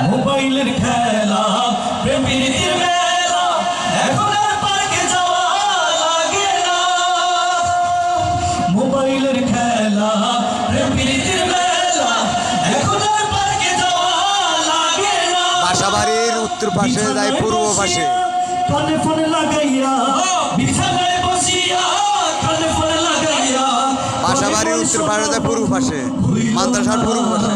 মোবাইলের খেলা প্রেম প্রীতির মেলা এখন আর পার্কে যাওয়া লাগে না। মোবাইলের খেলা প্রেম প্রীতির মেলা এখন আর পার্কে যাওয়া লাগে না। বাসাবাড়ির উত্তর পাশে যায় পূর্ব পাশে, কানে ফোনে লাগাইয়া বিছানায় বসিয়া কানে ফোনে লাগাইয়া। বাসাবাড়ির উত্তর পাশে যায় পূর্ব পাশে, মাদ্রাসার পূর্ব পাশে।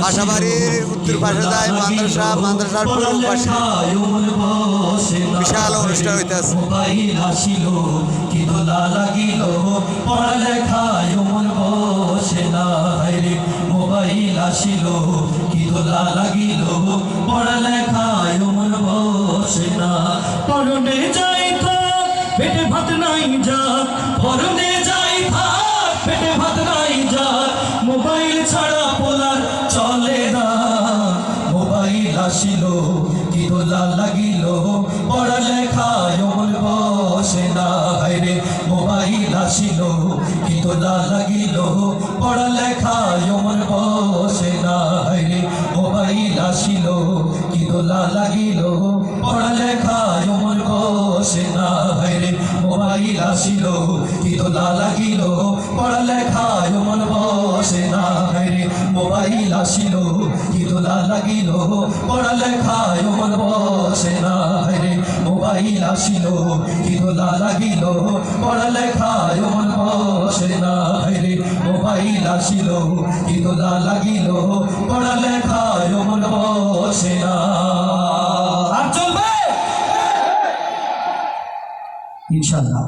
বাসাবাড়ির উত্তর পাশে যায় মাদ্রাসা, মাদ্রাসার পূর্ব পাশে বিশাল অনুষ্ঠান হইতেছে। মোবাইল আসিল কি দোলা লাগিল পড়ালেখায় মন বসে না রে। মোবাইল আসিল কি দোলা লাগিল পড়ালেখায় মন বসে না। পরনে যাই থাক পেটে ভাত নাই যা, পরনে যাই থাক পেটে ভাত নাই যা। মোবাইল ছাড়া পোলার চলে না। মোবাইল আসিল কি দোলা লাগিল পড়ালেখায় মন বসে না রে। মোবাইল আসিল কি দোলা লাগিল পড়ালেখায় মন বসে না রে। মোবাইল আসিল কি দোলা লাগিল পড়ালেখায় মন বসে না রে। মোবাইল আসিল কি দোলা লাগিল পড়ালেখায় মন বসে না রে। মোবাইল আসিল কি দোলা লাগিল পড়ালেখায় মন বসে না রে। মোবাইল আসিল কি দোলা লাগিল পড়ালেখায় মন বসে না রে। মোবাইল আসিল কি দোলা লাগিল পড়ালেখায় মন বসে না। আর চলবে ইনশাআল্লাহ।